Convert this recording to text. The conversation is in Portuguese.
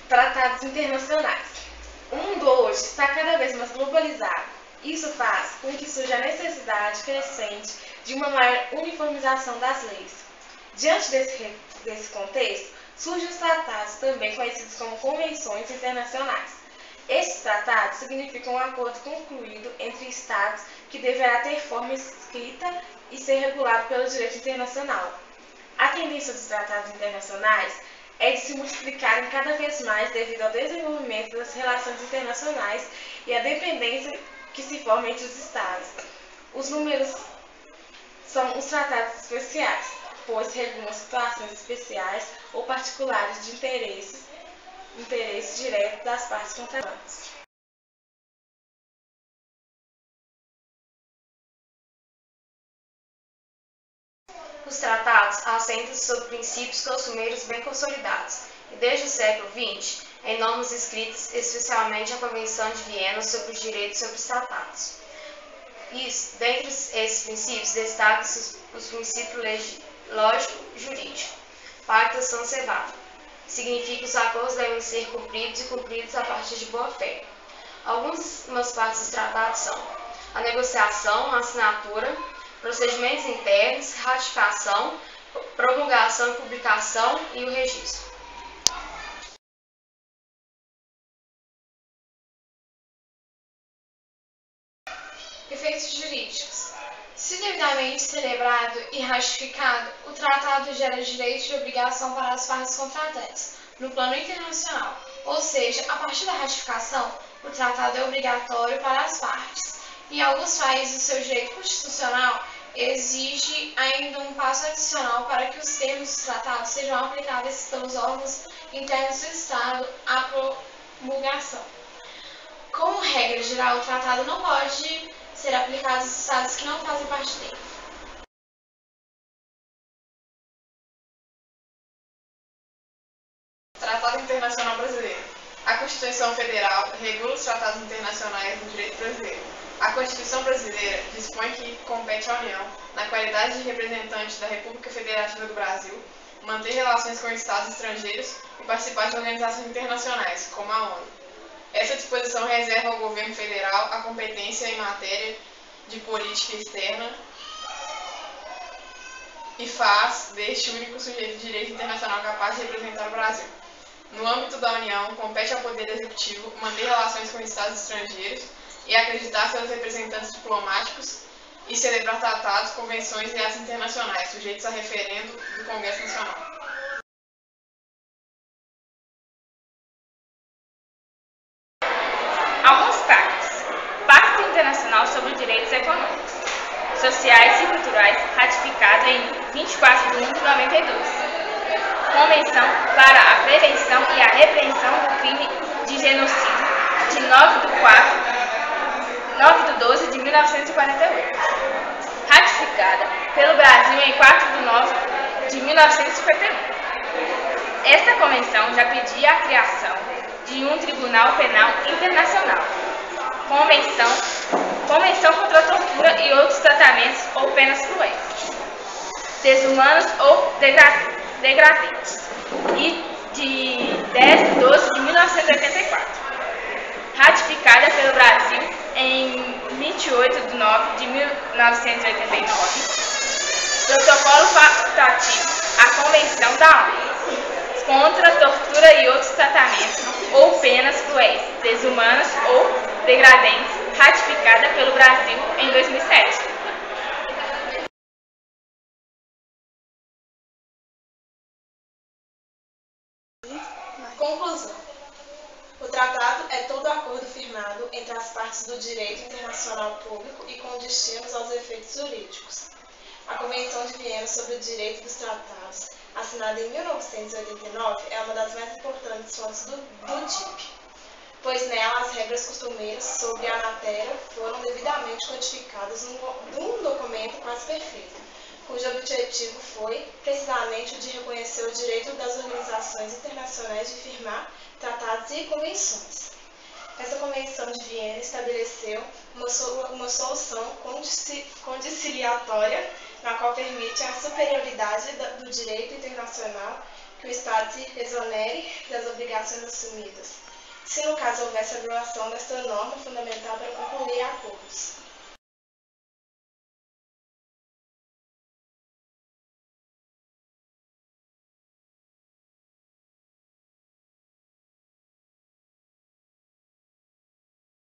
Tratados internacionais. O mundo hoje está cada vez mais globalizado. Isso faz com que surja a necessidade crescente de uma maior uniformização das leis. Diante desse contexto, surgem os tratados, também conhecidos como convenções internacionais. Estes tratados significam um acordo concluído entre Estados que deverá ter forma escrita e ser regulado pelo direito internacional. A tendência dos tratados internacionais é de se multiplicarem cada vez mais devido ao desenvolvimento das relações internacionais e à dependência que se forma entre os Estados. Os números são os tratados especiais, pois regulam situações especiais ou particulares de interesse direto das partes contratantes. Os tratados assentam-se sobre princípios costumeiros bem consolidados, e desde o século XX, em normas escritas, especialmente a Convenção de Viena sobre os direitos sobre os tratados. Dentre esses princípios, destacam-se os princípios lógico-jurídico, pacta sunt servanda, que significa que os acordos devem ser cumpridos e cumpridos a partir de boa-fé. Algumas partes dos tratados são a negociação, a assinatura, procedimentos internos, ratificação, promulgação e publicação e o registro. Efeitos jurídicos. Se devidamente celebrado e ratificado, o tratado gera direito de obrigação para as partes contratantes, no plano internacional, ou seja, a partir da ratificação, o tratado é obrigatório para as partes. Em alguns países, o seu direito constitucional exige ainda um passo adicional para que os termos dos tratados sejam aplicáveis pelos órgãos internos do Estado à promulgação. Como regra geral, o tratado não pode ser aplicado aos Estados que não fazem parte dele. Tratado Internacional Brasileiro. A Constituição Federal regula os tratados internacionais no direito brasileiro. A Constituição Brasileira dispõe que compete à União, na qualidade de representante da República Federativa do Brasil, manter relações com estados estrangeiros e participar de organizações internacionais, como a ONU. Essa disposição reserva ao governo federal a competência em matéria de política externa e faz deste único sujeito de direito internacional capaz de representar o Brasil. No âmbito da União, compete ao Poder Executivo manter relações com estados estrangeiros e acreditar seus representantes diplomáticos e celebrar tratados, convenções e atos internacionais sujeitos a referendo do Congresso Nacional. Alguns pactos. Pacto Internacional sobre Direitos Econômicos, Sociais e Culturais, ratificado em 24 de 1 de 92. Convenção para a Prevenção e a Repressão do Crime de Genocídio, de 9 de 12 de 1948. Ratificada pelo Brasil em 4 de 9 de 1951. Esta convenção já pedia a criação de um Tribunal Penal Internacional. Convenção contra a tortura e outros tratamentos ou penas cruéis, desumanos ou degradantes, e de 10 de 12 de 1984. Ratificada pelo Brasil em 28 de 9 de 1989. Protocolo facultativo à Convenção da ONU contra a tortura e outros tratamentos ou penas cruéis, desumanas ou degradantes, ratificada pelo Brasil em 2007. Conclusão. O tratado é todo acordo firmado entre as partes do direito internacional público e com destinos aos efeitos jurídicos. A Convenção de Viena sobre o Direito dos Tratados, assinada em 1989, é uma das mais importantes fontes do DIP, pois nela as regras costumeiras sobre a matéria foram devidamente codificadas num documento quase perfeito, cujo objetivo foi, precisamente, o de reconhecer o direito das organizações internacionais de firmar tratados e convenções. Essa Convenção de Viena estabeleceu uma solução conciliatória, na qual permite a superioridade do direito internacional que o Estado se exonere das obrigações assumidas, se no caso houvesse a violação desta norma fundamental para concluir acordos.